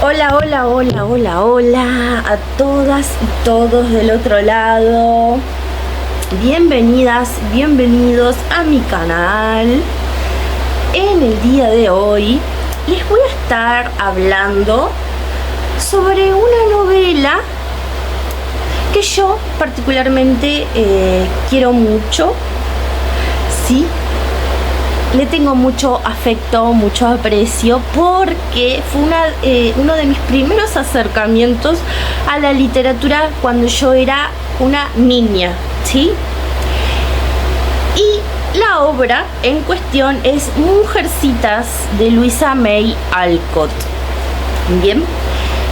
Hola, hola, hola, hola, hola a todas y todos del otro lado. Bienvenidas, bienvenidos a mi canal. En el día de hoy les voy a estar hablando sobre una novela que yo particularmente quiero mucho, ¿sí? Le tengo mucho afecto, mucho aprecio, porque fue uno de mis primeros acercamientos a la literatura cuando yo era una niña, ¿sí? Y la obra en cuestión es Mujercitas de Louisa May Alcott. Bien,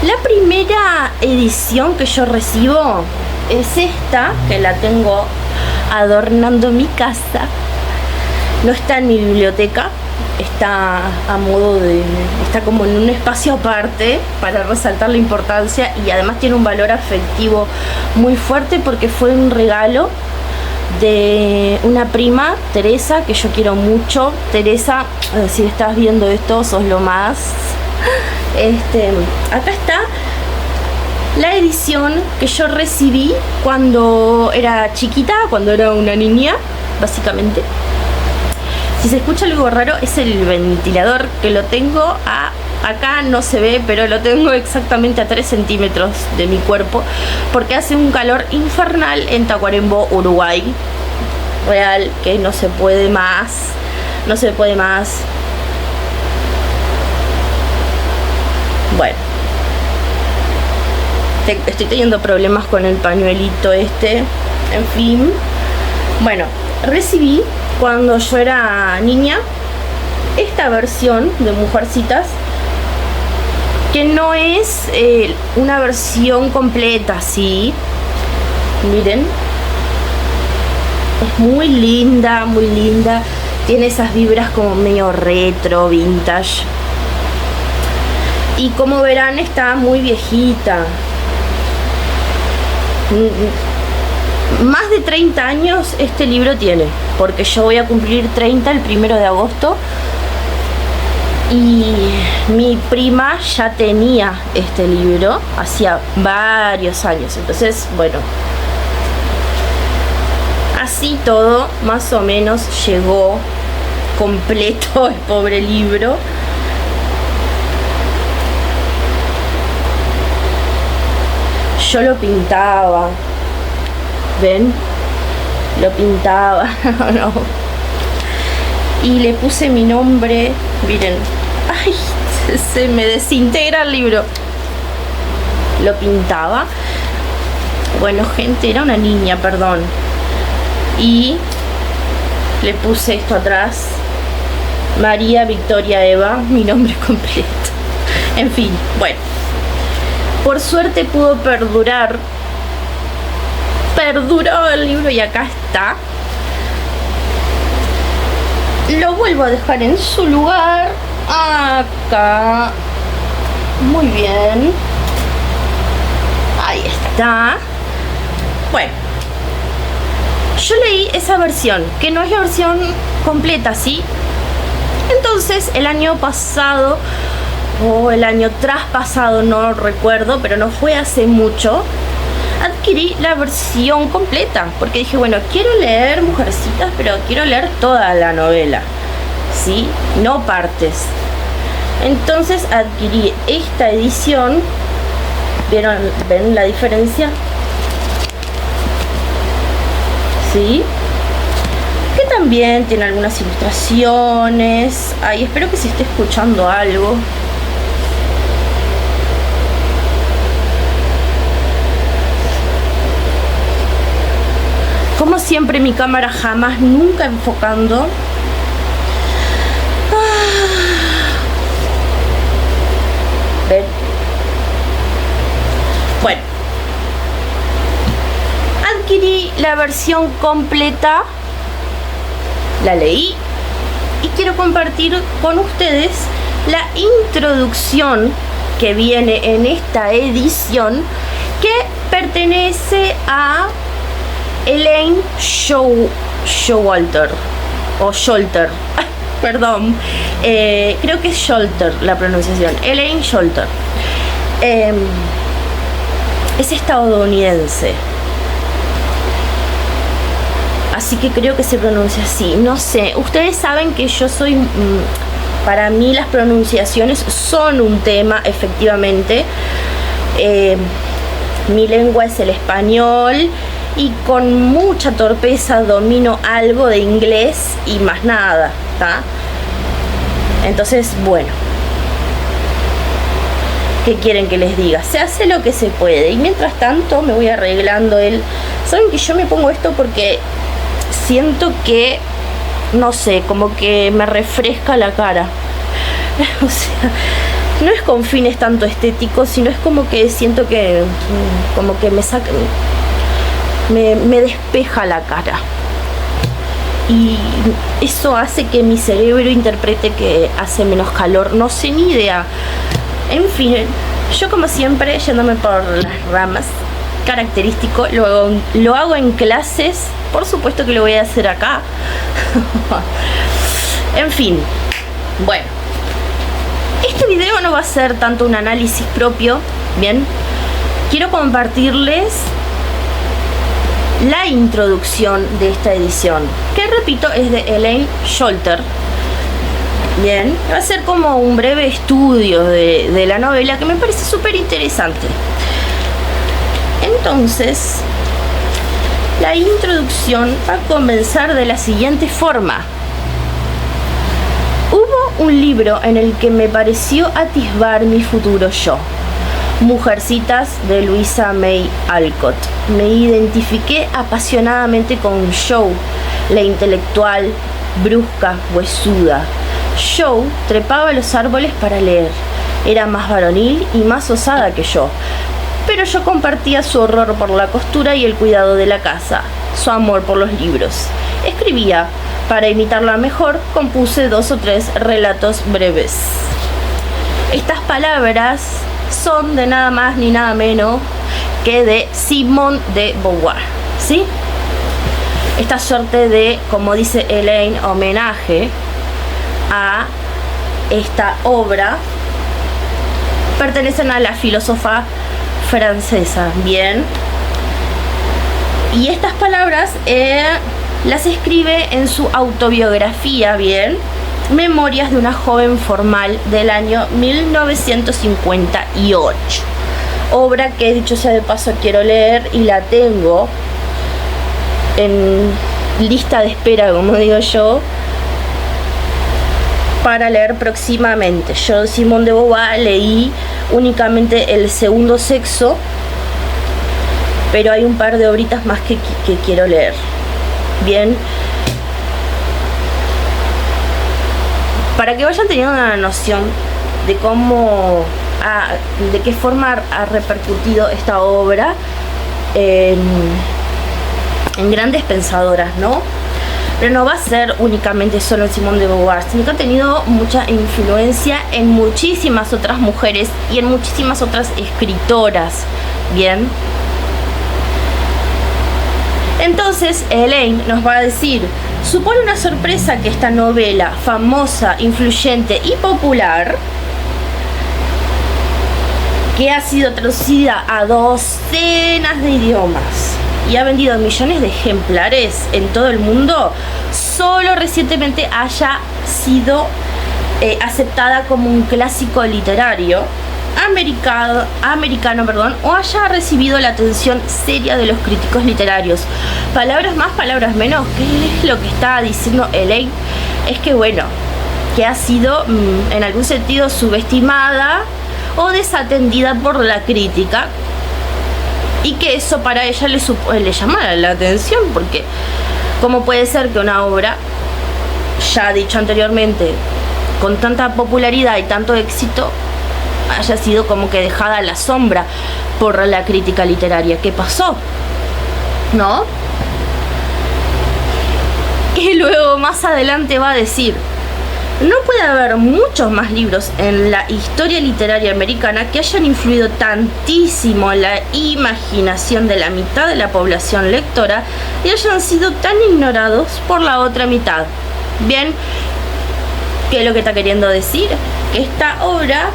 la primera edición que yo recibo es esta, que la tengo adornando mi casa. No está en mi biblioteca, está a modo de... está como en un espacio aparte para resaltar la importancia, y además tiene un valor afectivo muy fuerte porque fue un regalo de una prima, Teresa, que yo quiero mucho. Teresa, si estás viendo esto, sos lo más. Acá está la edición que yo recibí cuando era chiquita, cuando era una niña, básicamente. Si se escucha algo raro, es el ventilador, que lo tengo acá no se ve, pero lo tengo exactamente a 3 centímetros de mi cuerpo, porque hace un calor infernal en Tacuarembó, Uruguay. Real, que no se puede más, no se puede más. Bueno, estoy teniendo problemas con el pañuelito en fin. Bueno, recibí cuando yo era niña esta versión de Mujercitas, que no es una versión completa, ¿sí? Miren, es muy linda, tiene esas vibras como medio retro, vintage, y como verán está muy viejita. Más de 30 años este libro tiene, porque yo voy a cumplir 30 el 1 de agosto, y mi prima ya tenía este libro hacía varios años. Entonces, bueno, así todo, más o menos llegó completo el pobre libro. Yo lo pintaba, ¿ven? Lo pintaba, no. Y le puse mi nombre, miren. Ay, se me desintegra el libro. Lo pintaba. Bueno, gente, era una niña, perdón. Y le puse esto atrás: María Victoria Eva, mi nombre completo. En fin, bueno. Por suerte pudo perdurar. Perduró el libro y acá está. Lo vuelvo a dejar en su lugar. Acá. Muy bien. Ahí está. Bueno, yo leí esa versión, que no es la versión completa, ¿sí? Entonces, el año pasado o el año traspasado, no recuerdo, pero no fue hace mucho, adquirí la versión completa, porque dije, bueno, quiero leer Mujercitas, pero quiero leer toda la novela, ¿sí? No partes. Entonces adquirí esta edición. ¿Ven la diferencia? ¿Sí? Que también tiene algunas ilustraciones. Ay, espero que se esté escuchando algo. Como siempre, mi cámara jamás, nunca enfocando. ¿Ven? Bueno, adquirí la versión completa, la leí, y quiero compartir con ustedes la introducción que viene en esta edición, que pertenece a Elaine Showalter o Sholter, perdón, creo que es Sholter la pronunciación, Elaine Sholter. es estadounidense. Así que creo que se pronuncia así. No sé, ustedes saben que yo soy... para mí las pronunciaciones son un tema, efectivamente. Mi lengua es el español y con mucha torpeza domino algo de inglés y más nada, ¿tá? Entonces, bueno, ¿qué quieren que les diga? Se hace lo que se puede y mientras tanto me voy arreglando ¿Saben que yo me pongo esto porque siento que, no sé, como que me refresca la cara? O sea, no es con fines tanto estéticos, sino es como que siento que como que me saca, me despeja la cara. Y eso hace que mi cerebro interprete que hace menos calor. No sé ni idea. En fin, yo como siempre, yéndome por las ramas, característico, lo hago en clases. Por supuesto que lo voy a hacer acá. En fin, bueno, este video no va a ser tanto un análisis propio, bien. Quiero compartirles la introducción de esta edición, que repito es de Elaine Sholter. Bien, va a ser como un breve estudio de la novela que me parece súper interesante. Entonces, la introducción va a comenzar de la siguiente forma. Hubo un libro en el que me pareció atisbar mi futuro yo. Mujercitas de Louisa May Alcott. Me identifiqué apasionadamente con Jo, la intelectual, brusca, huesuda. Jo trepaba los árboles para leer. Era más varonil y más osada que yo. Pero yo compartía su horror por la costura y el cuidado de la casa, su amor por los libros. Escribía. Para imitarla mejor, compuse 2 o 3 relatos breves. Estas palabras son de nada más ni nada menos que de Simone de Beauvoir, ¿sí? Esta suerte de, como dice Elaine, homenaje a esta obra pertenecen a la filósofa francesa, bien. Y estas palabras las escribe en su autobiografía, bien, Memorias de una joven formal, del año 1958. Obra que, dicho sea de paso, quiero leer y la tengo en lista de espera, como digo yo, para leer próximamente. Yo, Simone de Beauvoir, leí únicamente El segundo sexo, pero hay un par de obritas más que quiero leer. Bien, para que vayan teniendo una noción de cómo, de qué forma ha repercutido esta obra en grandes pensadoras, ¿no? Pero no va a ser únicamente solo en Simone de Beauvoir, sino que ha tenido mucha influencia en muchísimas otras mujeres y en muchísimas otras escritoras, bien. Entonces Elaine nos va a decir: supone una sorpresa que esta novela famosa, influyente y popular, que ha sido traducida a docenas de idiomas y ha vendido millones de ejemplares en todo el mundo, solo recientemente haya sido aceptada como un clásico literario americano, o haya recibido la atención seria de los críticos literarios. Palabras más, palabras menos. ¿Qué es lo que está diciendo Elaine? Es que, bueno, que ha sido en algún sentido subestimada o desatendida por la crítica, y que eso para ella le llamara la atención, porque ¿cómo puede ser que una obra, ya dicho anteriormente, con tanta popularidad y tanto éxito, haya sido como que dejada a la sombra por la crítica literaria? ¿Qué pasó? ¿No? Y luego más adelante va a decir: no puede haber muchos más libros en la historia literaria americana que hayan influido tantísimo en la imaginación de la mitad de la población lectora y hayan sido tan ignorados por la otra mitad. Bien, ¿qué es lo que está queriendo decir? Que esta obra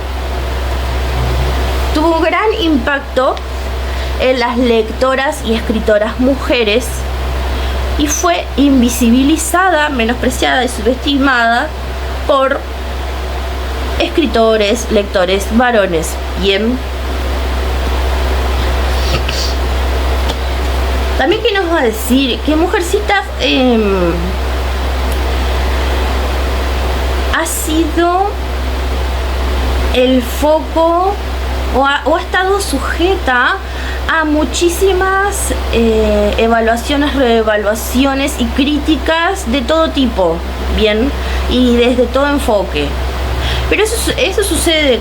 tuvo un gran impacto en las lectoras y escritoras mujeres y fue invisibilizada, menospreciada y subestimada por escritores, lectores varones. Bien. También, ¿qué nos va a decir? Que Mujercitas ha sido el foco o ha estado sujeta a muchísimas evaluaciones, reevaluaciones y críticas de todo tipo, bien, y desde todo enfoque. Pero eso sucede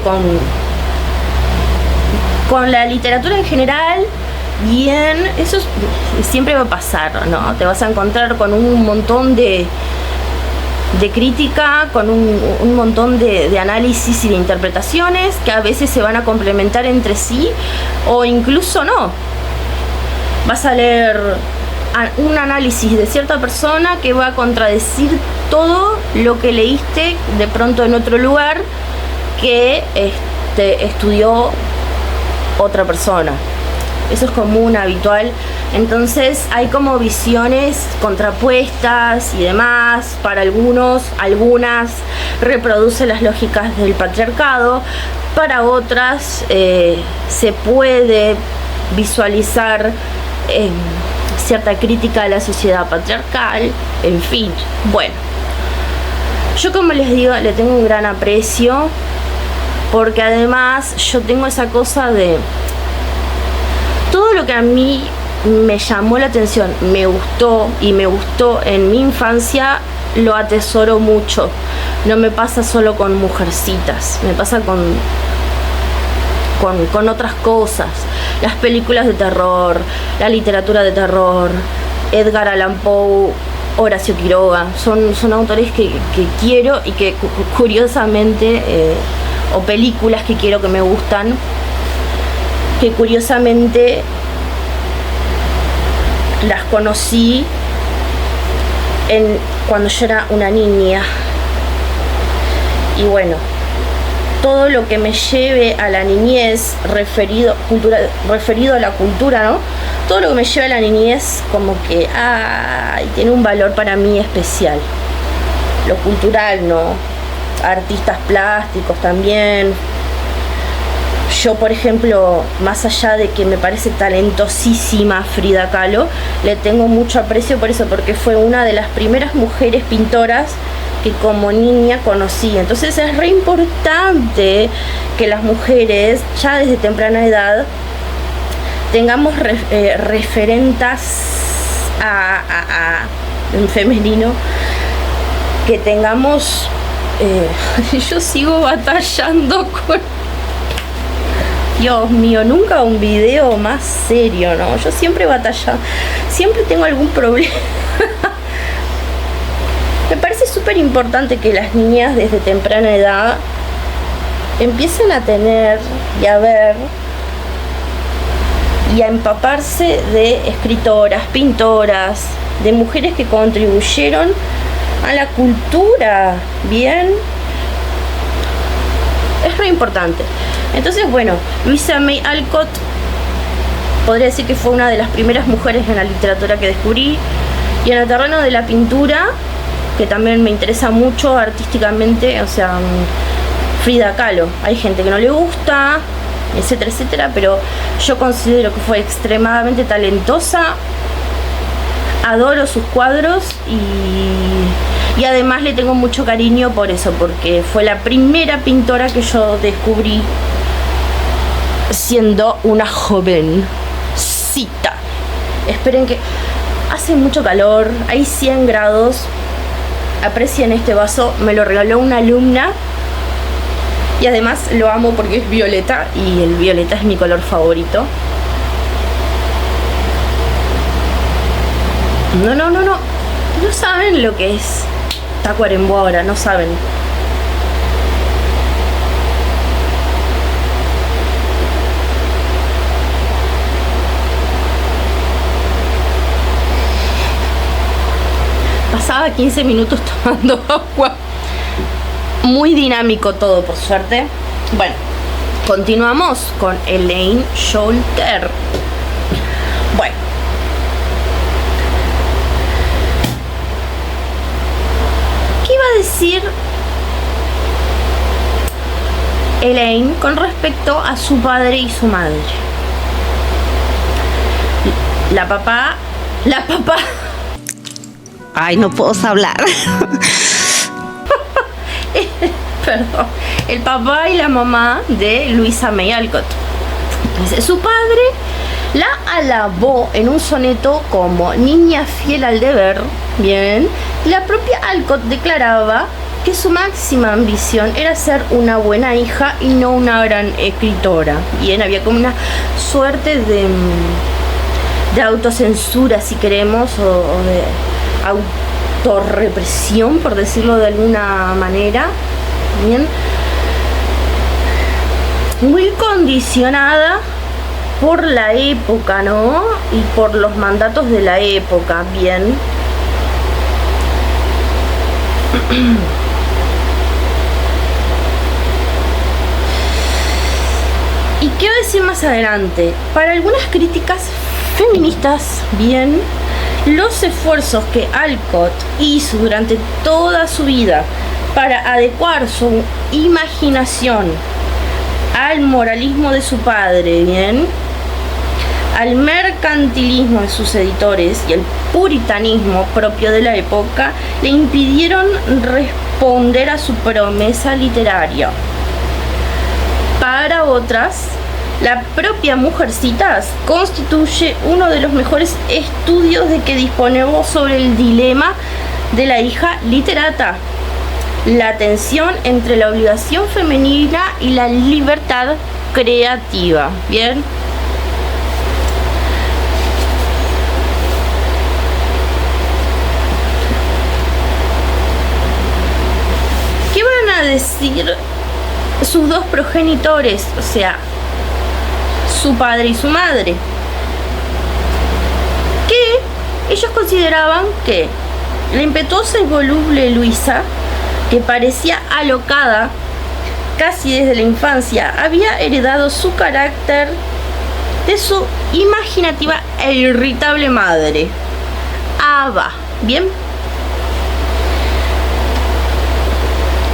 con la literatura en general. Bien, eso siempre va a pasar, ¿no? Te vas a encontrar con un montón de crítica, con un montón de análisis y de interpretaciones que a veces se van a complementar entre sí o incluso no. Vas a leer un análisis de cierta persona que va a contradecir todo lo que leíste de pronto en otro lugar que estudió otra persona. Eso es común, habitual. Entonces hay como visiones contrapuestas y demás. Para algunas reproducen las lógicas del patriarcado. Para otras se puede visualizar cierta crítica a la sociedad patriarcal. En fin, bueno. Yo, como les digo, le tengo un gran aprecio. Porque además yo tengo esa cosa de... todo lo que a mí me llamó la atención, me gustó en mi infancia, lo atesoro mucho. No me pasa solo con Mujercitas, me pasa con otras cosas. Las películas de terror, la literatura de terror, Edgar Allan Poe, Horacio Quiroga, son autores que quiero y que curiosamente, o películas que quiero, que me gustan, que curiosamente las conocí cuando yo era una niña. Y bueno, todo lo que me lleve a la niñez referido a la cultura, ¿no? Todo lo que me lleve a la niñez como que tiene un valor para mí especial. Lo cultural, ¿no? Artistas plásticos también. Yo, por ejemplo, más allá de que me parece talentosísima Frida Kahlo, le tengo mucho aprecio por eso, porque fue una de las primeras mujeres pintoras que como niña conocí. Entonces es re importante que las mujeres, ya desde temprana edad, tengamos referentas en femenino, que tengamos... yo sigo batallando con... Dios mío, nunca un video más serio, ¿no? Yo siempre batallo, siempre tengo algún problema. Me parece súper importante que las niñas desde temprana edad empiecen a tener y a ver y a empaparse de escritoras, pintoras, de mujeres que contribuyeron a la cultura, ¿bien? Es re importante. Entonces, bueno, Louisa May Alcott podría decir que fue una de las primeras mujeres en la literatura que descubrí. Y en el terreno de la pintura, que también me interesa mucho artísticamente, o sea, Frida Kahlo. Hay gente que no le gusta, etcétera, etcétera, pero yo considero que fue extremadamente talentosa. Adoro sus cuadros y además le tengo mucho cariño por eso, porque fue la primera pintora que yo descubrí siendo una jovencita. Esperen que hace mucho calor, hay 100 grados. Aprecien este vaso, me lo regaló una alumna y además lo amo porque es violeta y el violeta es mi color favorito. No saben lo que es Tacuarembó ahora, no saben. Pasaba 15 minutos tomando agua. Muy dinámico todo, por suerte. Bueno, Continuamos con Elaine Sholter. Bueno, ¿qué iba a decir Elaine con respecto a su padre y su madre? La papá. Ay, no puedo hablar. Perdón. El papá y la mamá de Louisa May Alcott. Entonces, su padre la alabó en un soneto como niña fiel al deber. Bien. La propia Alcott declaraba que su máxima ambición era ser una buena hija y no una gran escritora. Bien, había como una suerte de autocensura, si queremos, o de autorrepresión, por decirlo de alguna manera. Bien, muy condicionada por la época, ¿no? Y por los mandatos de la época. Bien. ¿Y qué voy a decir más adelante? Para algunas críticas feministas, bien, los esfuerzos que Alcott hizo durante toda su vida para adecuar su imaginación al moralismo de su padre, bien, al mercantilismo de sus editores y al puritanismo propio de la época, le impidieron responder a su promesa literaria. Para otras, la propia Mujercitas constituye uno de los mejores estudios de que disponemos sobre el dilema de la hija literata, la tensión entre la obligación femenina y la libertad creativa. Bien. ¿Qué van a decir sus dos progenitores? O sea, su padre y su madre. Que ellos consideraban que la impetuosa y voluble Luisa, que parecía alocada casi desde la infancia, había heredado su carácter de su imaginativa e irritable madre, Ava. Bien.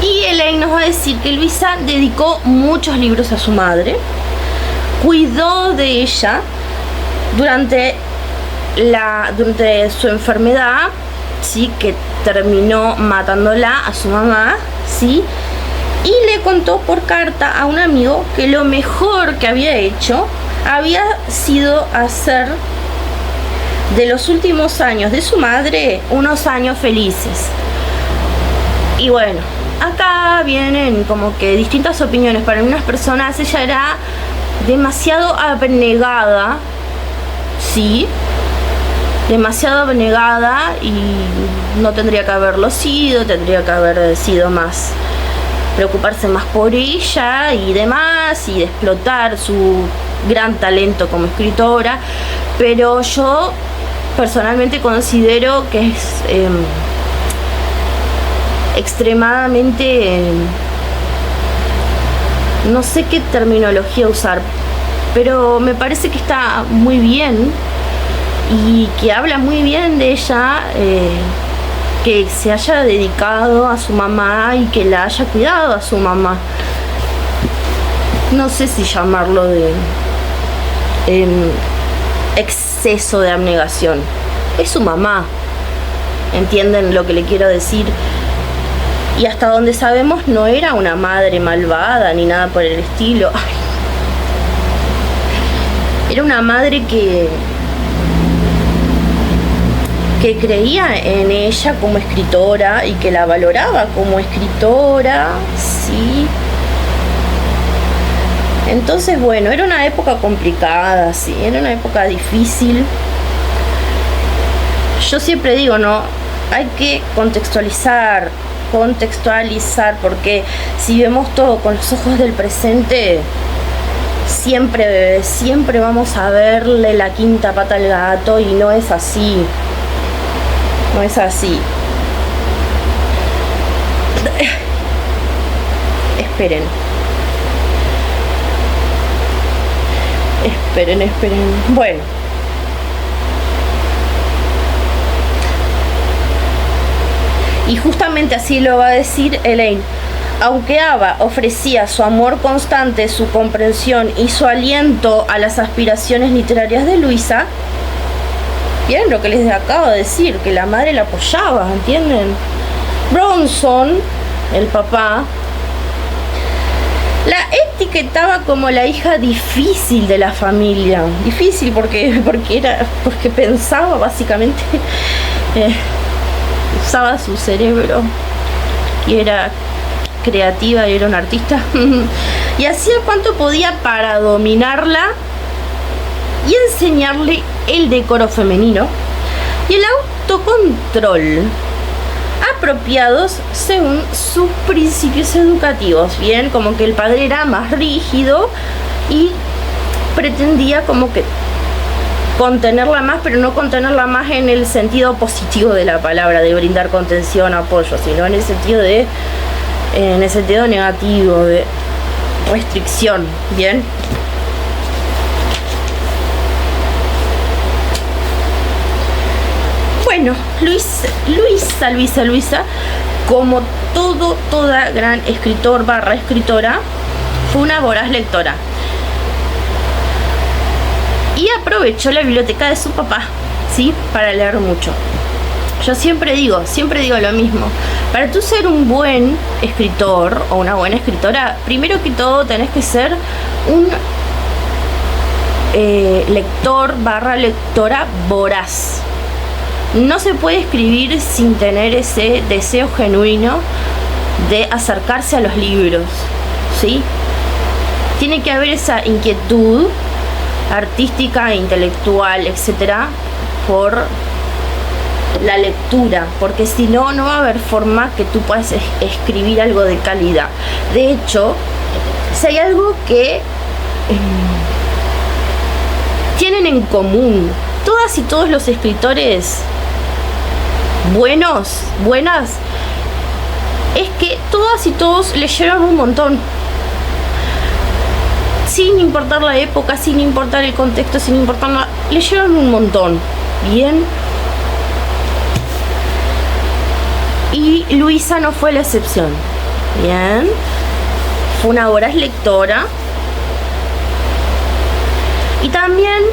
Y Elaine nos va a decir que Luisa dedicó muchos libros a su madre, cuidó de ella durante su enfermedad, ¿sí?, que terminó matándola a su mamá, ¿sí?, y le contó por carta a un amigo que lo mejor que había hecho había sido hacer de los últimos años de su madre unos años felices. Y bueno, acá vienen como que distintas opiniones. Para algunas personas ella era demasiado abnegada, sí, demasiado abnegada, y no tendría que haberlo sido, tendría que haber sido más, preocuparse más por ella y demás, y de explotar su gran talento como escritora. Pero yo personalmente considero que es extremadamente, no sé qué terminología usar, pero me parece que está muy bien y que habla muy bien de ella, que se haya dedicado a su mamá y que la haya cuidado a su mamá. No sé si llamarlo de exceso de abnegación. Es su mamá, ¿entienden lo que le quiero decir? Y hasta donde sabemos no era una madre malvada ni nada por el estilo. Ay. Era una madre que creía en ella como escritora y que la valoraba como escritora, sí. Entonces, bueno, era una época complicada, sí, era una época difícil. Yo siempre digo, ¿no? Hay que contextualizar, porque si vemos todo con los ojos del presente, siempre vamos a verle la quinta pata al gato, y no es así. No es así. Esperen. Esperen. Bueno. Y justamente así lo va a decir Elaine. Aunque Ava ofrecía su amor constante, su comprensión y su aliento a las aspiraciones literarias de Luisa, ¿vieron lo que les acabo de decir? Que la madre la apoyaba, ¿entienden? Bronson, el papá, la etiquetaba como la hija difícil de la familia. Difícil porque pensaba básicamente, usaba su cerebro y era creativa y era una artista y hacía cuanto podía para dominarla y enseñarle el decoro femenino y el autocontrol apropiados según sus principios educativos. Bien, como que el padre era más rígido y pretendía como que contenerla más, pero no contenerla más en el sentido positivo de la palabra, de brindar contención, apoyo, sino en el sentido negativo, de restricción. Bien. Bueno, Luisa, como toda gran escritor / escritora, fue una voraz lectora. Y aprovechó la biblioteca de su papá, ¿sí? Para leer mucho. Yo siempre digo lo mismo. Para tú ser un buen escritor o una buena escritora, primero que todo tenés que ser un lector / lectora voraz. No se puede escribir sin tener ese deseo genuino de acercarse a los libros, ¿sí? Tiene que haber esa inquietud artística, intelectual, etcétera, por la lectura, porque si no, no va a haber forma que tú puedas escribir algo de calidad. De hecho, si hay algo que tienen en común todas y todos los escritores buenas, es que todas y todos leyeron un montón, sin importar la época, sin importar el contexto, sin importar nada, leyeron un montón. Bien. Y Luisa no fue la excepción. Bien. Fue una voraz lectora. Y también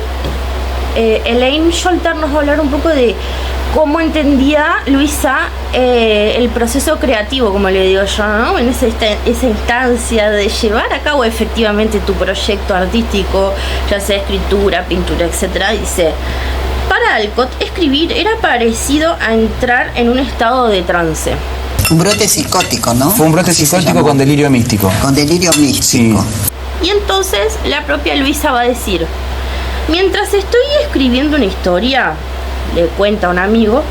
Elaine Sholter nos va a hablar un poco de cómo entendía Luisa el proceso creativo, como le digo yo, ¿no? En esa instancia de llevar a cabo efectivamente tu proyecto artístico, ya sea escritura, pintura, etcétera. Dice: para Alcott, escribir era parecido a entrar en un estado de trance. Un brote psicótico, ¿no? Fue un brote psicótico con delirio místico. Con delirio místico. Sí. Y entonces la propia Luisa va a decir: mientras estoy escribiendo una historia, le cuenta a un amigo,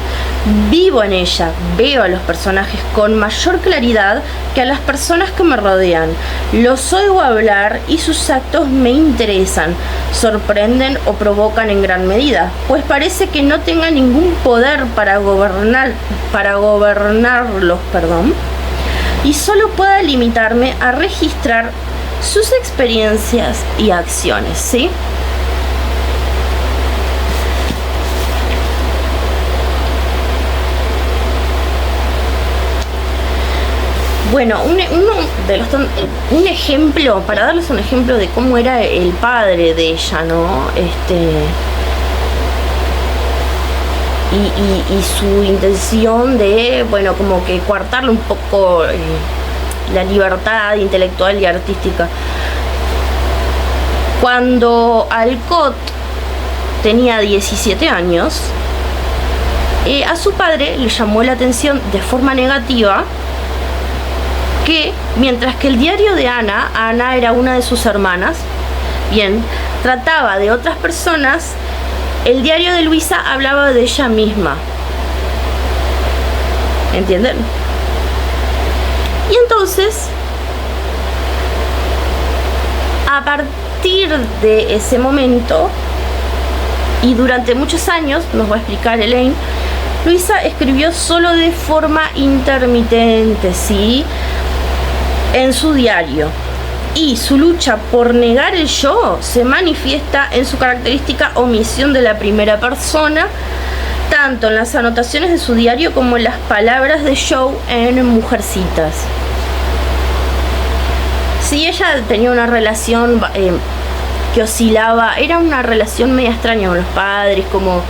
vivo en ella, veo a los personajes con mayor claridad que a las personas que me rodean. Los oigo hablar y sus actos me interesan, sorprenden o provocan en gran medida, pues parece que no tenga ningún poder para gobernarlos, y solo pueda limitarme a registrar sus experiencias y acciones, ¿sí? Bueno, un ejemplo, para darles un ejemplo de cómo era el padre de ella, ¿no? Y su intención de, bueno, como que coartarle un poco la libertad intelectual y artística. Cuando Alcott tenía 17 años, a su padre le llamó la atención de forma negativa que, mientras que el diario de Ana era una de sus hermanas, bien, trataba de otras personas, el diario de Luisa hablaba de ella misma. ¿Entienden? Y entonces, a partir de ese momento, y durante muchos años, nos va a explicar Elaine, Luisa escribió solo de forma intermitente, ¿sí?, en su diario. y su lucha por negar el yo se manifiesta en su característica omisión de la primera persona, tanto en las anotaciones de su diario como en las palabras de Joe en Mujercitas. Sí, ella tenía una relación que oscilaba, era una relación media extraña con los padres, como...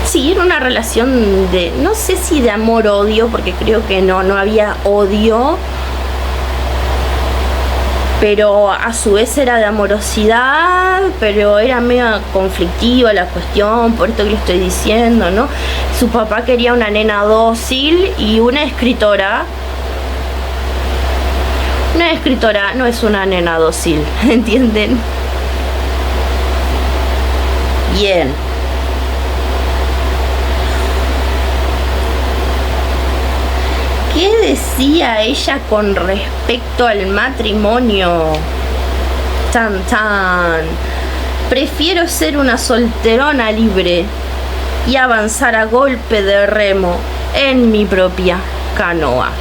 Sí, era una relación de, no sé si de amor-odio, porque creo que no había odio, pero a su vez era de amorosidad, pero era medio conflictiva la cuestión, por esto que le estoy diciendo, ¿no? Su papá quería una nena dócil y una escritora. Una escritora no es una nena dócil, ¿entienden? Bien. ¿Qué decía ella con respecto al matrimonio? Tan tan. Prefiero ser una solterona libre y avanzar a golpe de remo en mi propia canoa.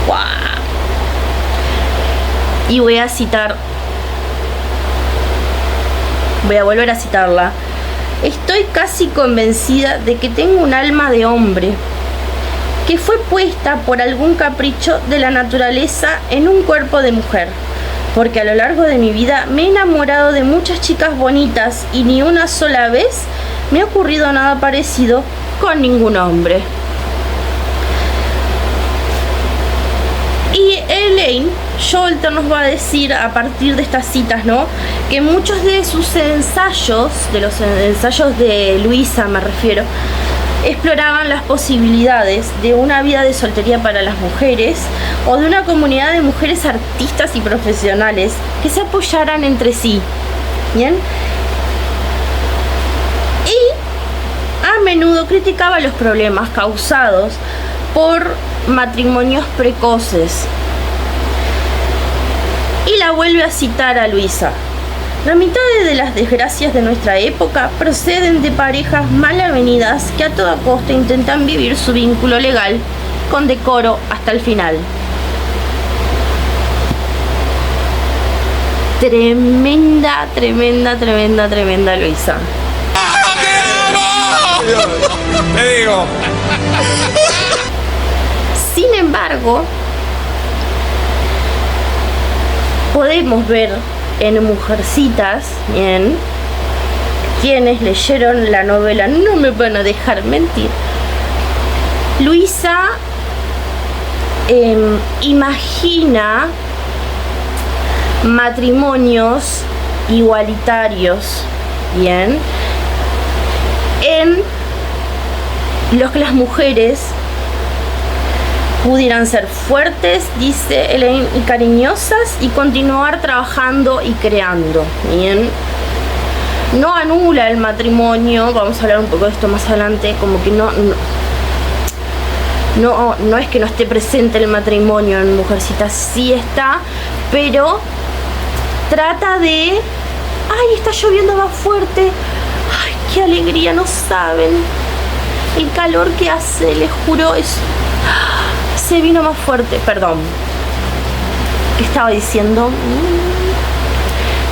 ¡Wow! Y voy a volver a citarla. Estoy casi convencida de que tengo un alma de hombre que fue puesta por algún capricho de la naturaleza en un cuerpo de mujer, porque a lo largo de mi vida me he enamorado de muchas chicas bonitas y ni una sola vez me ha ocurrido nada parecido con ningún hombre. Y Elaine Sholto nos va a decir a partir de estas citas, ¿no?, que muchos de sus ensayos, de los ensayos de Luisa me refiero, exploraban las posibilidades de una vida de soltería para las mujeres o de una comunidad de mujeres artistas y profesionales que se apoyaran entre sí. ¿Bien? Y a menudo criticaba los problemas causados por matrimonios precoces. Y la vuelve a citar a Luisa. La mitad de las desgracias de nuestra época proceden de parejas mal avenidas que a toda costa intentan vivir su vínculo legal con decoro hasta el final. Tremenda, tremenda, tremenda, tremenda Luisa. Te digo. Sin embargo, podemos ver en Mujercitas, bien, quienes leyeron la novela no me van a dejar mentir, Luisa imagina matrimonios igualitarios, bien, en los que las mujeres pudieran ser fuertes, dice Elaine, y cariñosas, y continuar trabajando y creando. Bien, no anula el matrimonio, vamos a hablar un poco de esto más adelante, como que no es que no esté presente el matrimonio en Mujercitas, sí está, pero trata de, ay, está lloviendo más fuerte, ay, qué alegría, no saben el calor que hace, les juro, se vino más fuerte, perdón, ¿qué estaba diciendo?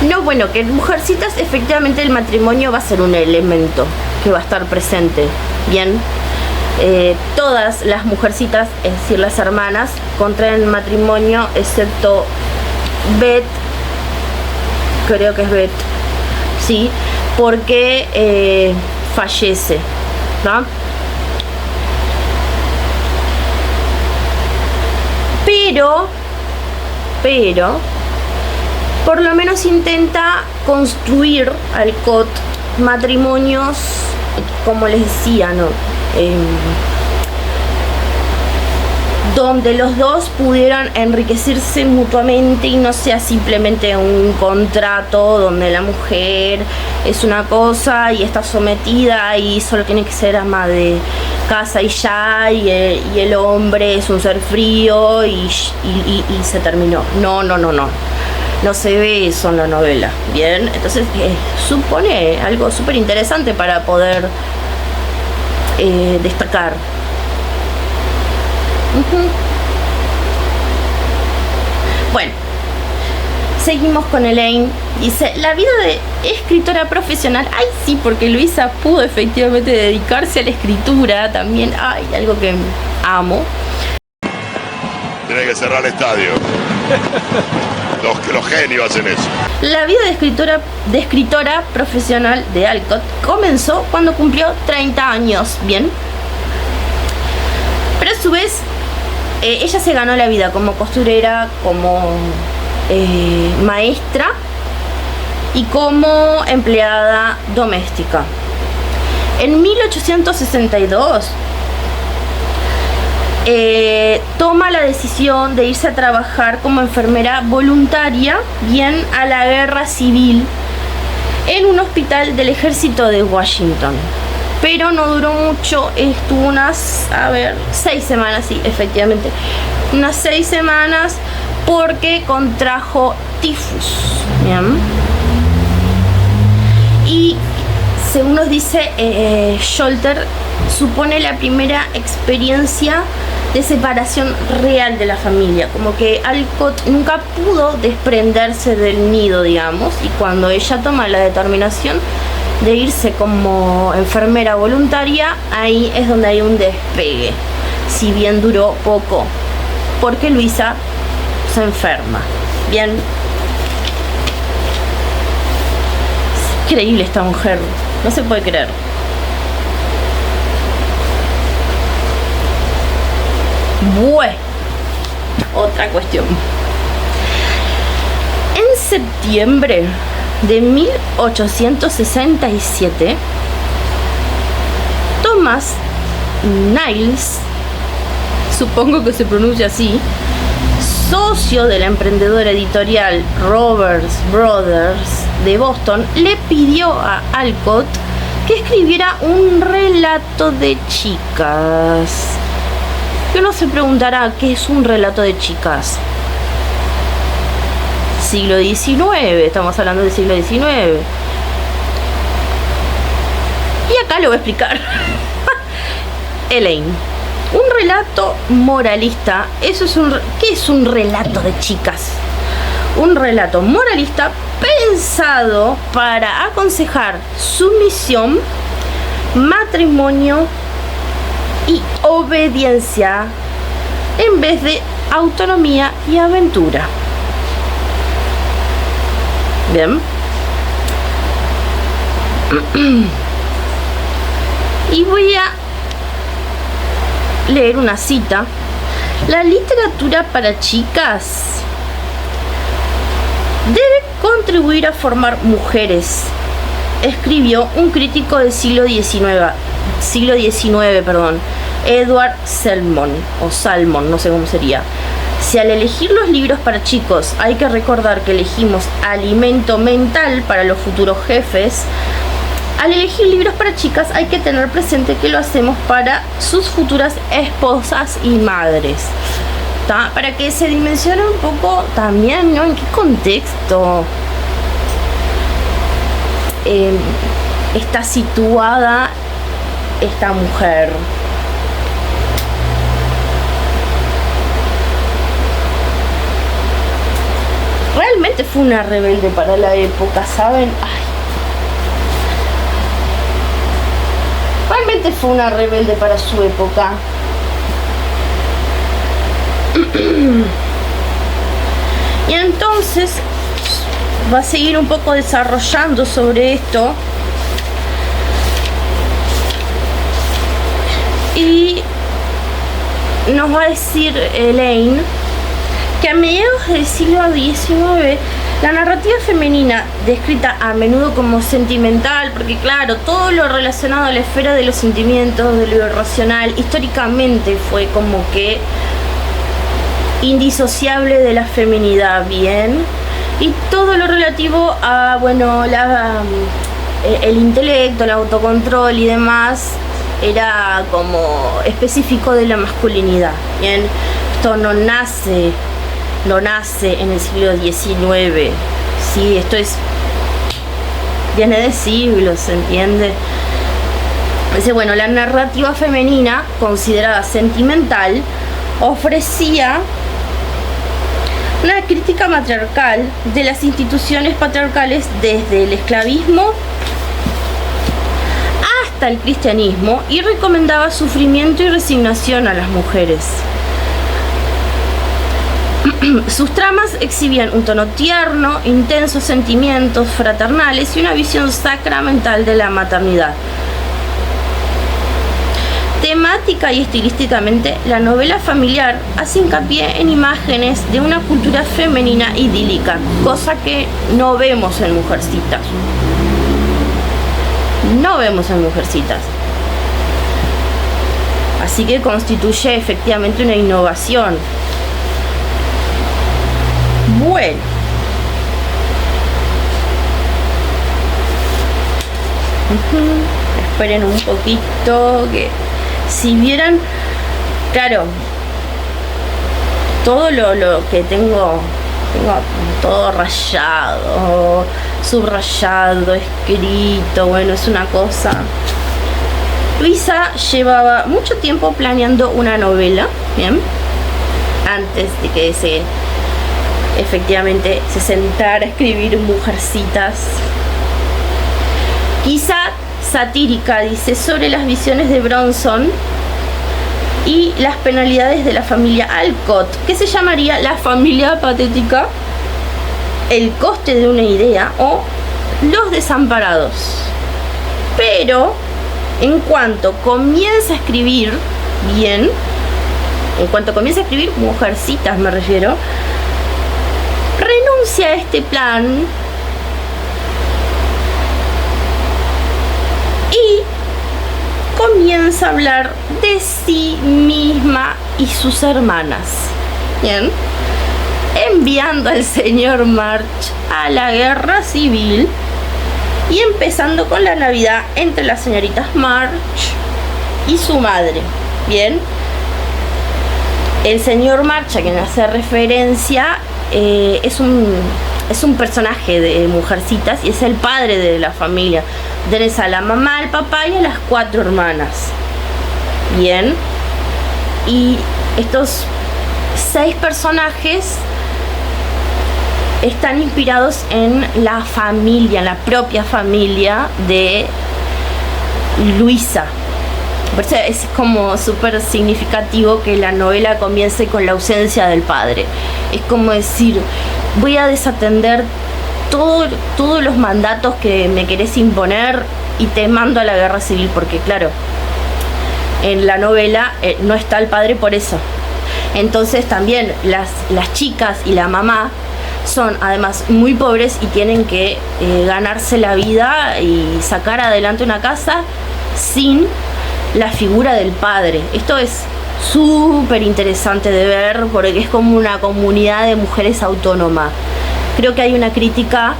No, bueno, que en Mujercitas efectivamente el matrimonio va a ser un elemento que va a estar presente, bien, todas las mujercitas, es decir, las hermanas, contraen matrimonio, excepto Beth, creo que es Beth, sí, porque fallece, ¿no? Pero por lo menos intenta construir Alcott matrimonios, como les decía, ¿no? Donde los dos pudieran enriquecerse mutuamente y no sea simplemente un contrato donde la mujer es una cosa y está sometida y solo tiene que ser ama de casa y ya, y el hombre es un ser frío y se terminó. No se ve eso en la novela, ¿bien? Entonces supone algo súper interesante para poder destacar. Bueno, seguimos con Elaine. Dice, la vida de escritora profesional. Ay, sí, porque Luisa pudo efectivamente dedicarse a la escritura también. Ay, algo que amo. Tiene que cerrar el estadio. Los genios hacen eso. La vida de escritora profesional de Alcott comenzó cuando cumplió 30 años, ¿bien? Pero a su vez, ella se ganó la vida como costurera, como maestra y como empleada doméstica. En 1862 toma la decisión de irse a trabajar como enfermera voluntaria, bien, a la guerra civil en un hospital del ejército de Washington. Pero no duró mucho, estuvo unas, 6 semanas, sí, efectivamente, unas 6 semanas porque contrajo tifus, ¿bien? Y según nos dice Scholter, supone la primera experiencia de separación real de la familia, como que Alcott nunca pudo desprenderse del nido, digamos, y cuando ella toma la determinación de irse como enfermera voluntaria, ahí es donde hay un despegue, si bien duró poco, porque Luisa se enferma, bien. Es increíble esta mujer, no se puede creer. Bueno, otra cuestión. En septiembre de 1867, Thomas Niles, supongo que se pronuncia así, socio de la emprendedora editorial Roberts Brothers de Boston, le pidió a Alcott que escribiera un relato de chicas. Y uno se preguntará, ¿qué es un relato de chicas? Siglo XIX, estamos hablando del siglo XIX. Y acá lo voy a explicar. Elaine, un relato moralista, ¿qué es un relato de chicas? Un relato moralista pensado para aconsejar sumisión, matrimonio y obediencia en vez de autonomía y aventura. Bien. Y voy a leer una cita. La literatura para chicas debe contribuir a formar mujeres, escribió un crítico del siglo XIX, Edward Salmon, no sé cómo sería. Si al elegir los libros para chicos hay que recordar que elegimos alimento mental para los futuros jefes, al elegir libros para chicas hay que tener presente que lo hacemos para sus futuras esposas y madres. ¿Tá? Para que se dimensione un poco también, ¿no? En qué contexto está situada esta mujer. Realmente fue una rebelde para la época, ¿saben? Ay. Realmente fue una rebelde para su época. Y entonces va a seguir un poco desarrollando sobre esto. Y nos va a decir Elaine que a mediados del siglo XIX la narrativa femenina, descrita a menudo como sentimental, porque claro, todo lo relacionado a la esfera de los sentimientos, de lo irracional, históricamente fue como que indisociable de la feminidad, bien, y todo lo relativo a, bueno, el intelecto, el autocontrol y demás, era como específico de la masculinidad, bien. Esto no nace en el siglo XIX, sí, esto viene de siglos, ¿se entiende? Dice, bueno, la narrativa femenina, considerada sentimental, ofrecía una crítica matriarcal de las instituciones patriarcales desde el esclavismo hasta el cristianismo y recomendaba sufrimiento y resignación a las mujeres. Sus tramas exhibían un tono tierno, intensos sentimientos fraternales y una visión sacramental de la maternidad. Temática y estilísticamente, la novela familiar hace hincapié en imágenes de una cultura femenina idílica, cosa que no vemos en Mujercitas. No vemos en Mujercitas. Así que constituye efectivamente una innovación. Bueno. Esperen un poquito, que si vieran, claro, todo lo que tengo todo rayado, subrayado, escrito, bueno, es una cosa. Luisa llevaba mucho tiempo planeando una novela, ¿bien? Antes de que efectivamente se sentara a escribir Mujercitas. Quizá satírica, dice, sobre las visiones de Bronson y las penalidades de la familia Alcott, que se llamaría La familia patética, El coste de una idea o Los desamparados. Pero en cuanto comienza a escribir bien, en cuanto comienza a escribir Mujercitas me refiero, renuncia a este plan y comienza a hablar de sí misma y sus hermanas. Bien, enviando al señor March a la guerra civil y empezando con la Navidad entre las señoritas March y su madre. Bien, el señor March, a quien hace referencia, es un personaje de Mujercitas y es el padre de la familia. Tenés a la mamá, al papá y a las 4 hermanas. Bien, y estos 6 personajes están inspirados en la familia, en la propia familia de Luisa. Por eso es como súper significativo que la novela comience con la ausencia del padre. Es como decir, voy a desatender todos los mandatos que me querés imponer y te mando a la guerra civil, porque claro, en la novela no está el padre por eso. Entonces también las chicas y la mamá son además muy pobres y tienen que ganarse la vida y sacar adelante una casa sin la figura del padre. Esto es súper interesante de ver porque es como una comunidad de mujeres autónoma. Creo que hay una crítica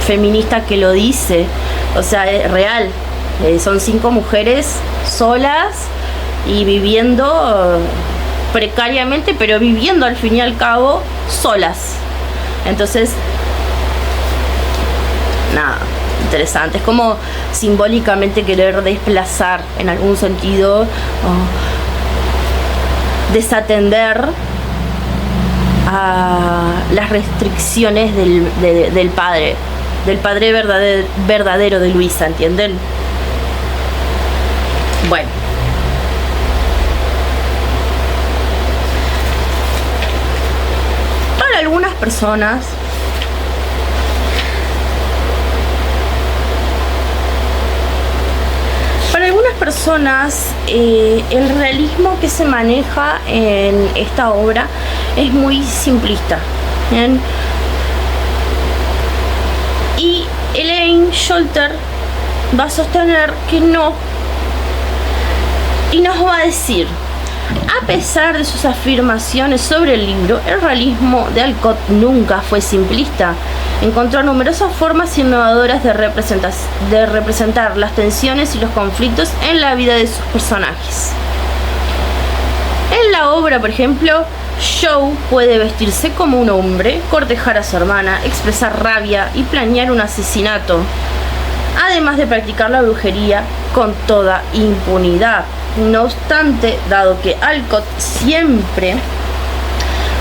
feminista que lo dice, o sea, es real. Son 5 mujeres solas y viviendo precariamente, pero viviendo al fin y al cabo solas. Entonces, nada, interesante. Es como simbólicamente querer desplazar en algún sentido, desatender a las restricciones del padre verdadero de Luisa, ¿entienden? Bueno, para algunas personas el realismo que se maneja en esta obra es muy simplista, ¿bien? Y Elaine Sholter va a sostener que no, y nos va a decir: a pesar de sus afirmaciones sobre el libro, el realismo de Alcott nunca fue simplista. Encontró numerosas formas innovadoras de representar las tensiones y los conflictos en la vida de sus personajes. En la obra, por ejemplo, Joe puede vestirse como un hombre, cortejar a su hermana, expresar rabia y planear un asesinato, además de practicar la brujería con toda impunidad. No obstante, dado que Alcott siempre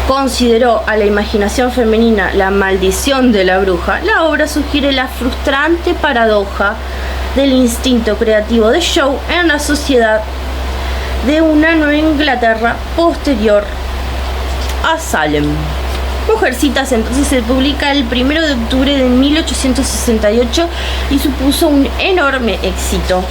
consideró a la imaginación femenina la maldición de la bruja, la obra sugiere la frustrante paradoja del instinto creativo de Shaw en la sociedad de una Nueva Inglaterra posterior a Salem. Mujercitas entonces se publica el 1 de octubre de 1868 y supuso un enorme éxito.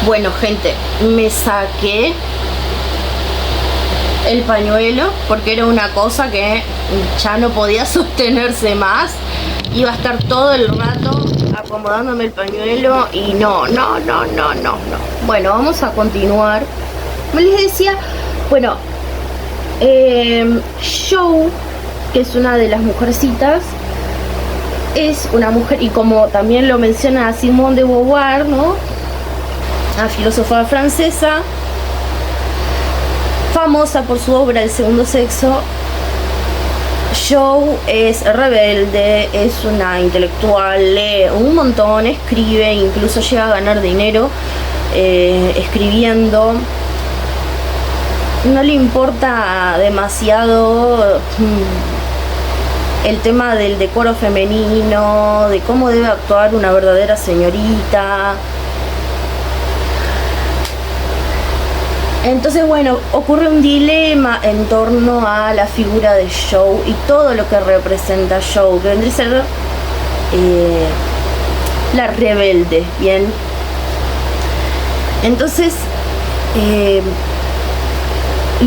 Bueno, gente, me saqué el pañuelo porque era una cosa que ya no podía sostenerse más. Iba a estar todo el rato acomodándome el pañuelo y no. Bueno, vamos a continuar. Como les decía, bueno, Shaw, que es una de las mujercitas, es una mujer, y como también lo menciona Simone de Beauvoir, ¿no? Una filósofa francesa, famosa por su obra El segundo sexo. Shaw es rebelde, es una intelectual, lee un montón, escribe, incluso llega a ganar dinero escribiendo. No le importa demasiado el tema del decoro femenino, de cómo debe actuar una verdadera señorita. Entonces, bueno, ocurre un dilema en torno a la figura de Shaw y todo lo que representa Shaw, que vendría a ser la rebelde, ¿bien? Entonces,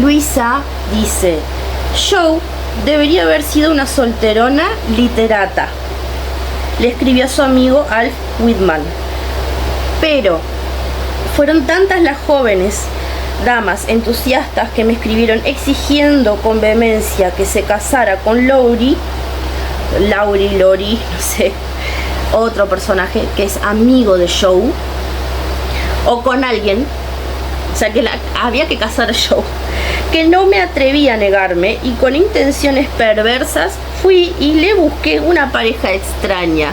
Luisa dice: Shaw debería haber sido una solterona literata, le escribió a su amigo Alf Whitman, pero fueron tantas las jóvenes damas entusiastas que me escribieron exigiendo con vehemencia que se casara con Lori, no sé, otro personaje que es amigo de Shaw, o con alguien, o sea que había que casar a Shaw, que no me atreví a negarme y con intenciones perversas fui y le busqué una pareja extraña.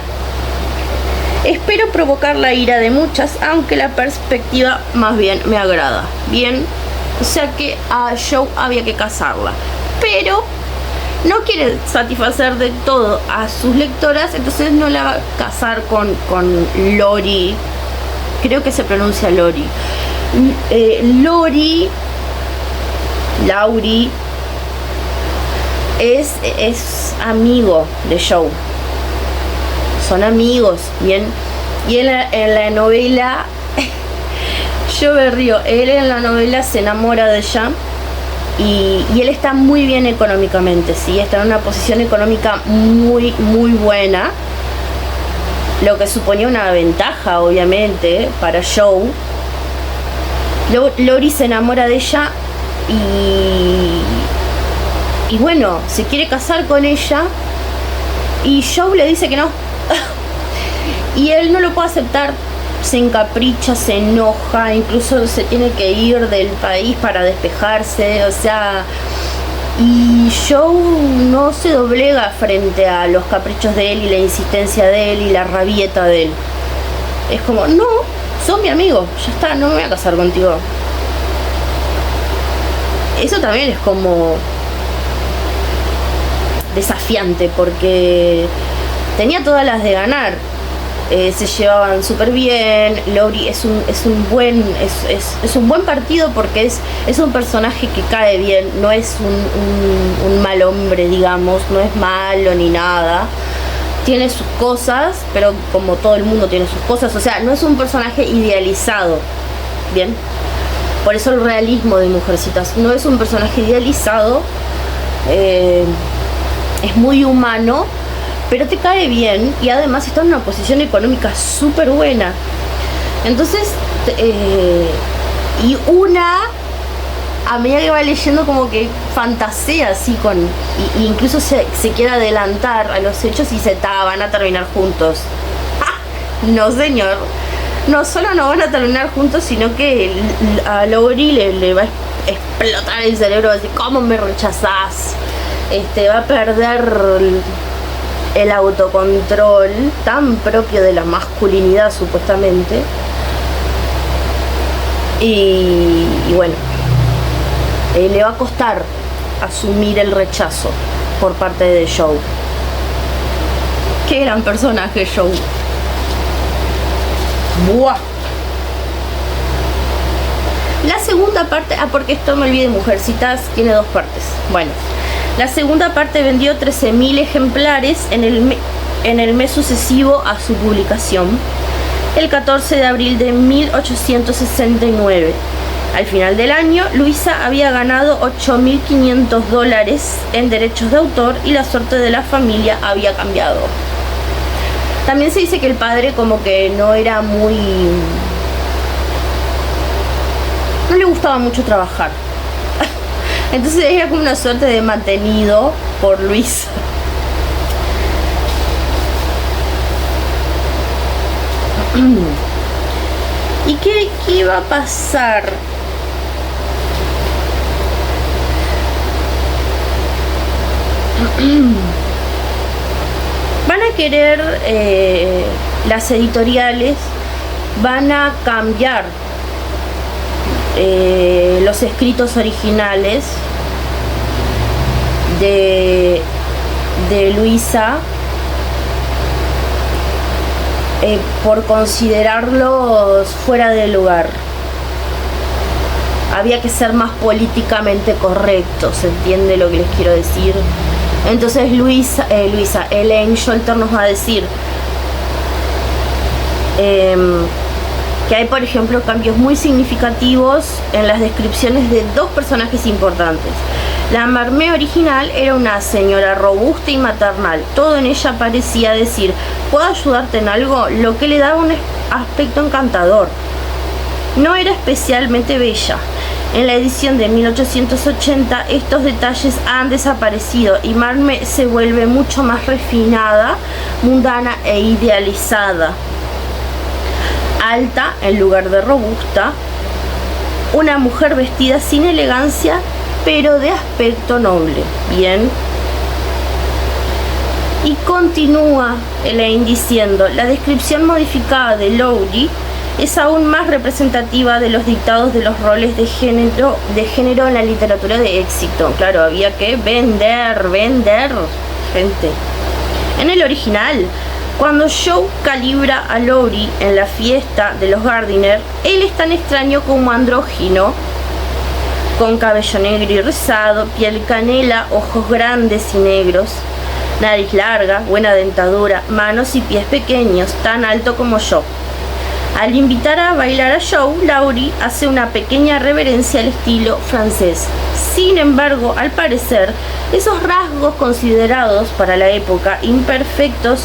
Espero provocar la ira de muchas, aunque la perspectiva más bien me agrada. Bien, o sea que a Shaw había que casarla, pero no quiere satisfacer de todo a sus lectoras, entonces no la va a casar con Lori, creo que se pronuncia Lori. Laurie es amigo de Shaw. Son amigos, bien. Y él en la novela, yo me río, él en la novela se enamora de ella y él está muy bien económicamente, ¿sí? Está en una posición económica muy, muy buena, lo que suponía una ventaja, obviamente, para Shaw. Lori se enamora de ella y bueno, se quiere casar con ella y Shaw le dice que no. Y él no lo puede aceptar, se encapricha, se enoja, incluso se tiene que ir del país para despejarse, o sea, y Shaw no se doblega frente a los caprichos de él y la insistencia de él y la rabieta de él. Es como, no, sos mi amigo, ya está, no me voy a casar contigo. Eso también es como desafiante porque tenía todas las de ganar. Se llevaban súper bien. Lori es un buen partido porque es un personaje que cae bien, no es un mal hombre, digamos, no es malo ni nada, tiene sus cosas, pero como todo el mundo tiene sus cosas, o sea, no es un personaje idealizado, bien, por eso el realismo de Mujercitas, no es un personaje idealizado, es muy humano, pero te cae bien y además está en una posición económica súper buena. Entonces, y a medida que va leyendo como que fantasea así y incluso se quiere adelantar a los hechos y van a terminar juntos. ¡Ah! No, señor. No solo no van a terminar juntos, sino que a Lori le va a explotar el cerebro, así, ¿cómo me rechazás? Va a perder el autocontrol tan propio de la masculinidad supuestamente. Y bueno, le va a costar asumir el rechazo por parte de Joe. Qué gran personaje Joe. Buah. La segunda parte, porque esto me olvidé, Mujercitas tiene 2 partes. Bueno, la segunda parte vendió 13.000 ejemplares en el mes sucesivo a su publicación, el 14 de abril de 1869. Al final del año, Luisa había ganado $8.500 en derechos de autor y la suerte de la familia había cambiado. También se dice que el padre como que no era muy... no le gustaba mucho trabajar. Entonces era como una suerte de mantenido por Luisa. ¿Y qué iba a pasar? Van a querer, las editoriales van a cambiar los escritos originales de Luisa por considerarlos fuera de lugar. Había que ser más políticamente correctos, ¿se entiende lo que les quiero decir? Entonces Elaine Sholter nos va a decir que hay, por ejemplo, cambios muy significativos en las descripciones de 2 personajes importantes. La Marmee original era una señora robusta y maternal. Todo en ella parecía decir: ¿puedo ayudarte en algo?, lo que le daba un aspecto encantador. No era especialmente bella. En la edición de 1880 estos detalles han desaparecido y Marmee se vuelve mucho más refinada, mundana e idealizada. Alta en lugar de robusta, una mujer vestida sin elegancia pero de aspecto noble. Bien. Y continúa Elaine diciendo: la descripción modificada de Lowry es aún más representativa de los dictados de los roles de género en la literatura de éxito. Claro, había que vender, gente. En el original, cuando Joe calibra a Lowry en la fiesta de los Gardiner, él es tan extraño como andrógino, con cabello negro y rizado, piel canela, ojos grandes y negros, nariz larga, buena dentadura, manos y pies pequeños, tan alto como yo. Al invitar a bailar a Joe, Lowry hace una pequeña reverencia al estilo francés. Sin embargo, al parecer, esos rasgos considerados para la época imperfectos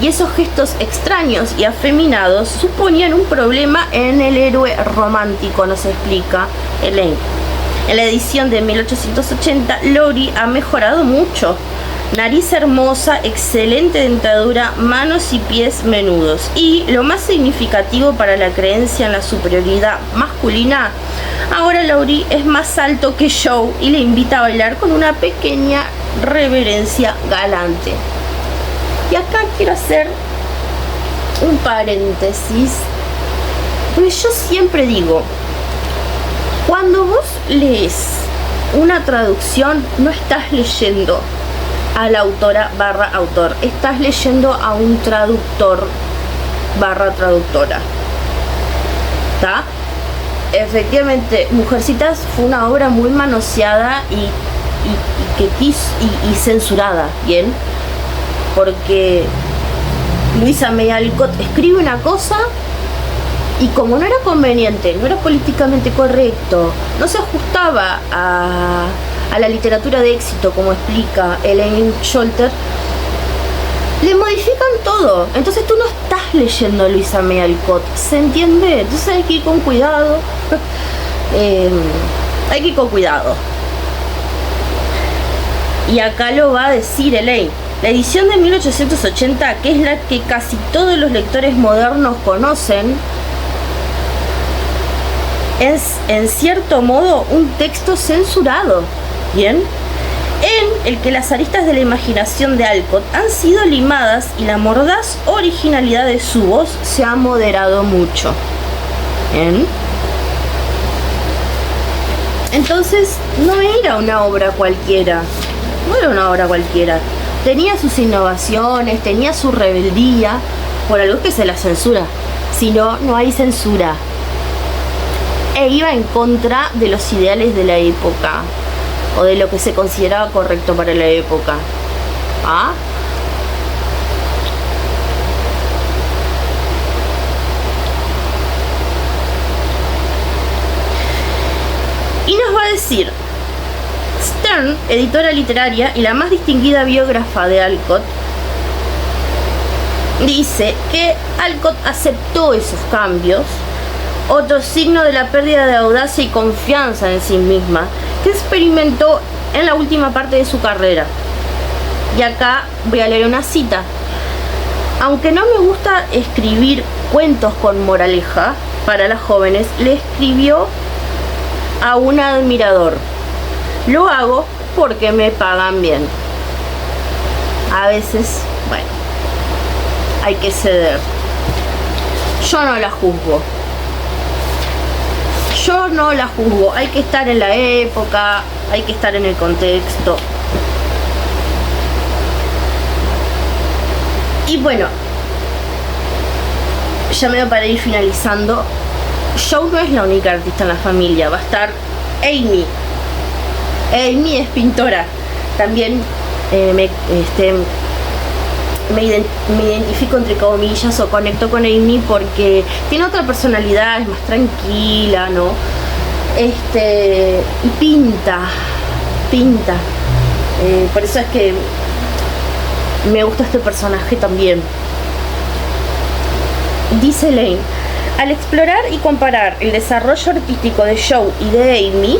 y esos gestos extraños y afeminados suponían un problema en el héroe romántico, nos explica Elaine. En la edición de 1880, Lowry ha mejorado mucho. Nariz hermosa, excelente dentadura, manos y pies menudos. Y lo más significativo para la creencia en la superioridad masculina, ahora Lowry es más alto que Joe y le invita a bailar con una pequeña reverencia galante. Y acá quiero hacer un paréntesis, porque yo siempre digo, cuando vos lees una traducción, no estás leyendo a la autora / autor, estás leyendo a un traductor / traductora. ¿Está? Efectivamente, Mujercitas fue una obra muy manoseada y censurada, ¿bien? Porque Louisa May Alcott escribe una cosa y como no era conveniente, no era políticamente correcto, no se ajustaba a la literatura de éxito, como explica Elaine Sholter, le modifican todo. Entonces tú no estás leyendo a Louisa May Alcott, ¿se entiende? Entonces hay que ir con cuidado. Hay que ir con cuidado. Y acá lo va a decir Elaine. La edición de 1880, que es la que casi todos los lectores modernos conocen, es en cierto modo un texto censurado. Bien, en el que las aristas de la imaginación de Alcott han sido limadas y la mordaz originalidad de su voz se ha moderado mucho. ¿Bien? Entonces, no era una obra cualquiera. No era una obra cualquiera. Tenía sus innovaciones, tenía su rebeldía, por algo que se la censura. Si no, no hay censura. E iba en contra de los ideales de la época, o de lo que se consideraba correcto para la época. ¿Ah? Y nos va a decir, Stern, editora literaria y la más distinguida biógrafa de Alcott, dice que Alcott aceptó esos cambios, otro signo de la pérdida de audacia y confianza en sí misma que experimentó en la última parte de su carrera. Y acá voy a leer una cita. Aunque no me gusta escribir cuentos con moraleja para las jóvenes, le escribió a un admirador. Lo hago porque me pagan bien. A veces, bueno, hay que ceder. Yo no la juzgo. Yo no la juzgo. Hay que estar en la época, hay que estar en el contexto. Y bueno, ya me voy para ir finalizando. Joe no es la única artista en la familia. Va a estar Amy. Amy es pintora. También me identifico entre comillas o conecto con Amy porque tiene otra personalidad, es más tranquila, ¿no? Y pinta. Por eso es que me gusta este personaje también. Dice Lane: al explorar y comparar el desarrollo artístico de Joe y de Amy,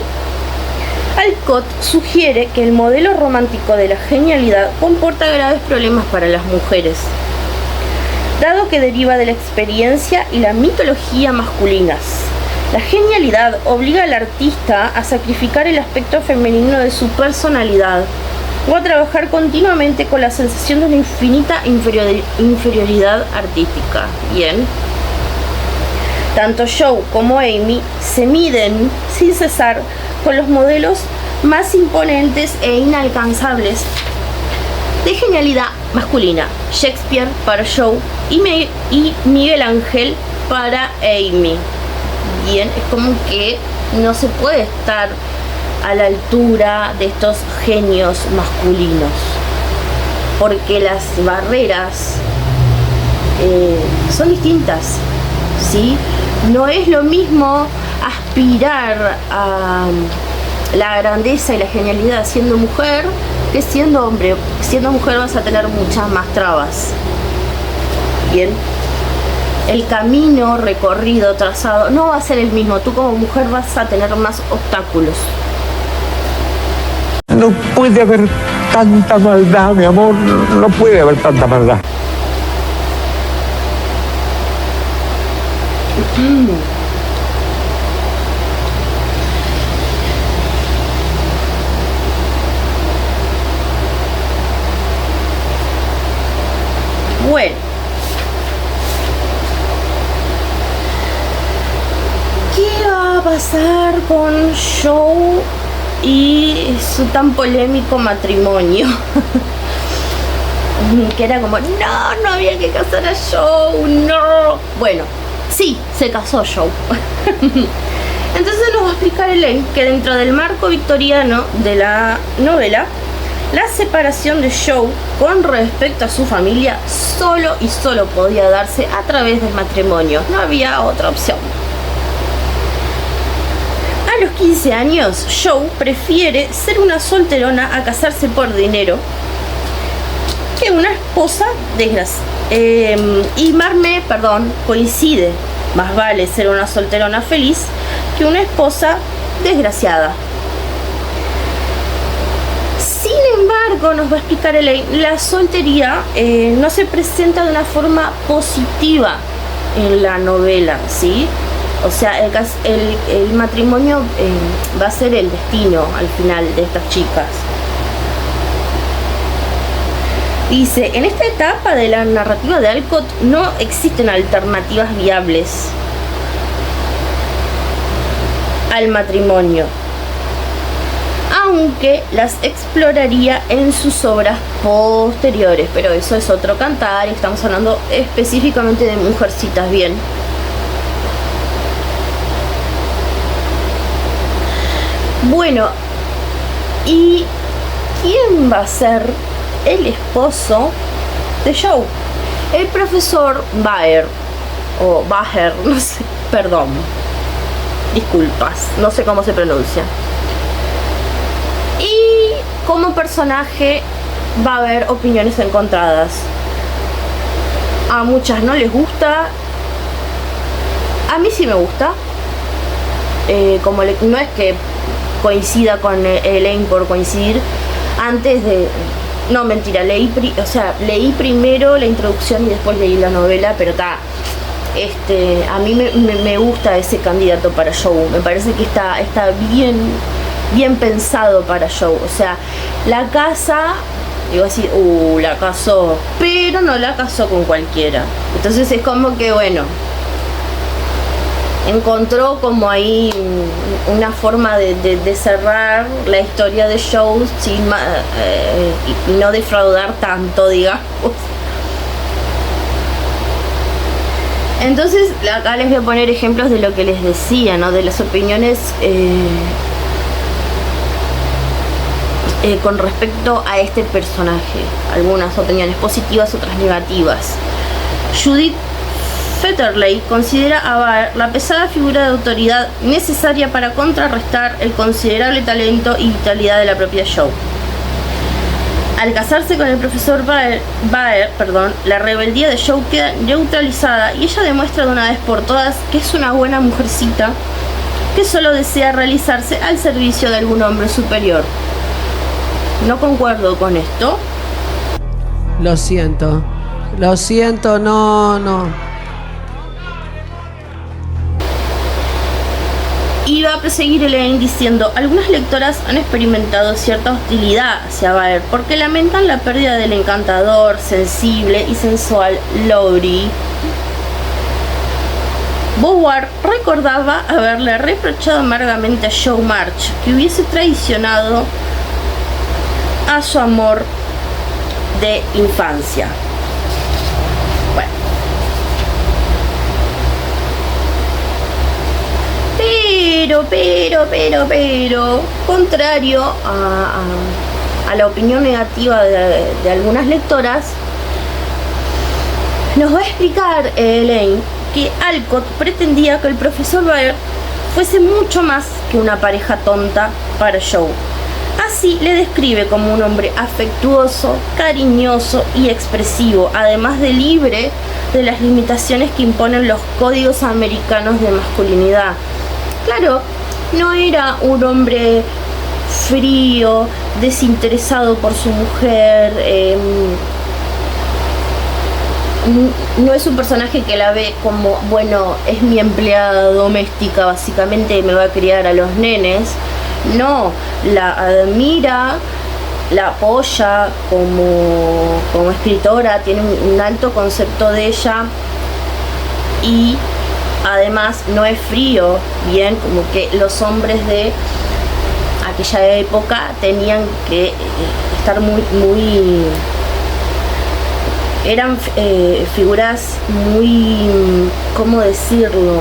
Alcott sugiere que el modelo romántico de la genialidad comporta graves problemas para las mujeres, dado que deriva de la experiencia y la mitología masculinas. La genialidad obliga al artista a sacrificar el aspecto femenino de su personalidad o a trabajar continuamente con la sensación de una infinita inferioridad artística. Bien. Tanto Joe como Amy se miden sin cesar con los modelos más imponentes e inalcanzables de genialidad masculina. Shakespeare para Joe y Miguel Ángel para Amy. Bien, es como que no se puede estar a la altura de estos genios masculinos, porque las barreras son distintas, ¿sí? No es lo mismo aspirar a la grandeza y la genialidad siendo mujer que siendo hombre. Siendo mujer vas a tener muchas más trabas. Bien, el camino recorrido, trazado, no va a ser el mismo. Tú como mujer vas a tener más obstáculos. No puede haber tanta maldad, mi amor. No puede haber tanta maldad. Bueno, ¿qué va a pasar con Joe y su tan polémico matrimonio? Que era como, no había que casar a Joe, no. Bueno, sí, se casó Joe. Entonces nos va a explicar Elaine que dentro del marco victoriano de la novela, la separación de Joe con respecto a su familia solo podía darse a través del matrimonio. No había otra opción. A los 15 años, Joe prefiere ser una solterona a casarse por dinero que una esposa desgraciada. Y Marmé, coincide. Más vale ser una solterona feliz que una esposa desgraciada. Sin embargo, nos va a explicar Elaine, la soltería no se presenta de una forma positiva en la novela, ¿sí? O sea, el matrimonio va a ser el destino al final de estas chicas. Dice, en esta etapa de la narrativa de Alcott no existen alternativas viables al matrimonio, aunque las exploraría en sus obras posteriores, pero eso es otro cantar y estamos hablando específicamente de Mujercitas, bien. Bueno, ¿y quién va a ser el esposo de Joe? El profesor Baer, o Baer, no sé, perdón, disculpas, no sé cómo se pronuncia. Y como personaje va a haber opiniones encontradas. A muchas no les gusta, a mí sí me gusta. No es que coincida con Elaine por coincidir. Antes de... No, mentira, leí primero la introducción y después leí la novela, pero a mí me gusta ese candidato para Joe. Me parece que está bien pensado para Joe. O sea, la casa, digo así, la casó, pero no la casó con cualquiera. Entonces es como que, bueno, encontró como ahí una forma de cerrar la historia de Joe y no defraudar tanto, digamos. Entonces acá les voy a poner ejemplos de lo que les decía, ¿no? De las opiniones con respecto a este personaje. Algunas opiniones positivas, otras negativas. Judith Fetterley considera a Baer la pesada figura de autoridad necesaria para contrarrestar el considerable talento y vitalidad de la propia Joe. Al casarse con el profesor Baer, la rebeldía de Joe queda neutralizada y ella demuestra de una vez por todas que es una buena mujercita que solo desea realizarse al servicio de algún hombre superior. No concuerdo con esto. Lo siento, no. Y va a proseguir Elaine diciendo: algunas lectoras han experimentado cierta hostilidad hacia Baer porque lamentan la pérdida del encantador, sensible y sensual Lowry. Beauvoir recordaba haberle reprochado amargamente a Joe March que hubiese traicionado a su amor de infancia. Bueno. Pero, contrario a la opinión negativa de algunas lectoras, nos va a explicar Elaine que Alcott pretendía que el profesor Baer fuese mucho más que una pareja tonta para Joe. Así le describe como un hombre afectuoso, cariñoso y expresivo, además de libre de las limitaciones que imponen los códigos americanos de masculinidad. Claro, no era un hombre frío, desinteresado por su mujer, no es un personaje que la ve como, bueno, es mi empleada doméstica, básicamente me va a criar a los nenes. No, la admira, la apoya como escritora, tiene un alto concepto de ella y además no es frío, bien, como que los hombres de aquella época tenían que estar muy eran figuras muy, ¿cómo decirlo?,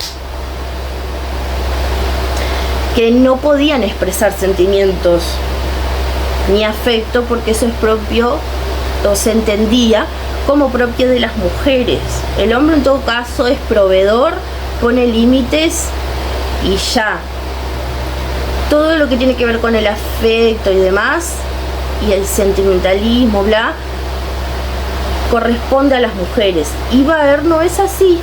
que no podían expresar sentimientos ni afecto porque eso es propio, o se entendía como propio de las mujeres. El hombre en todo caso es proveedor, pone límites y ya. Todo lo que tiene que ver con el afecto y demás, y el sentimentalismo, bla, corresponde a las mujeres. Y Baer no es así.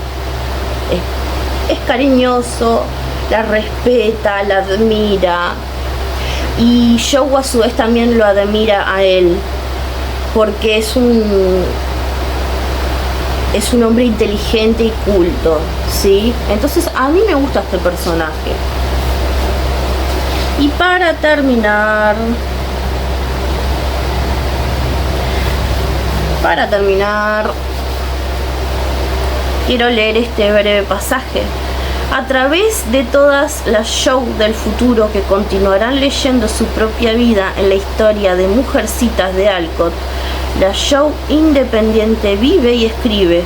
Es cariñoso, la respeta, la admira. Y Joe a su vez también lo admira a él, porque es un hombre inteligente y culto, ¿sí? Entonces a mí me gusta este personaje. Y para terminar, Para terminar, quiero leer este breve pasaje. A través de todas las show del futuro que continuarán leyendo su propia vida en la historia de Mujercitas de Alcott, la show independiente vive y escribe,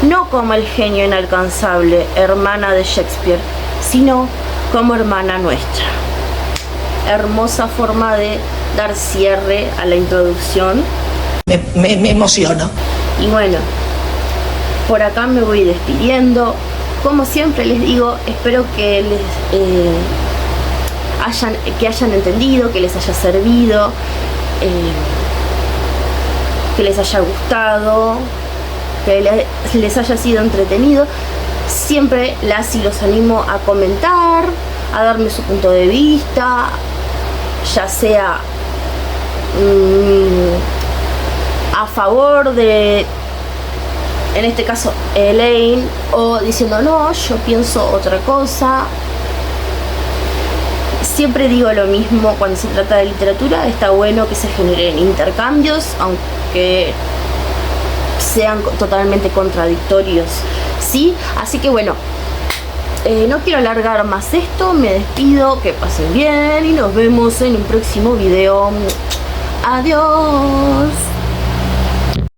no como el genio inalcanzable, hermana de Shakespeare, sino como hermana nuestra. Hermosa forma de dar cierre a la introducción. Me emociono. Y bueno, por acá me voy despidiendo. Como siempre les digo, espero que hayan entendido, que les haya servido, que les haya gustado, que les haya sido entretenido. Siempre las y los animo a comentar, a darme su punto de vista, ya sea a favor de, en este caso, Elaine, o diciendo no, yo pienso otra cosa. Siempre digo lo mismo cuando se trata de literatura, está bueno que se generen intercambios, aunque sean totalmente contradictorios, ¿sí? Así que bueno, no quiero alargar más esto, me despido, que pasen bien y nos vemos en un próximo video. Adiós.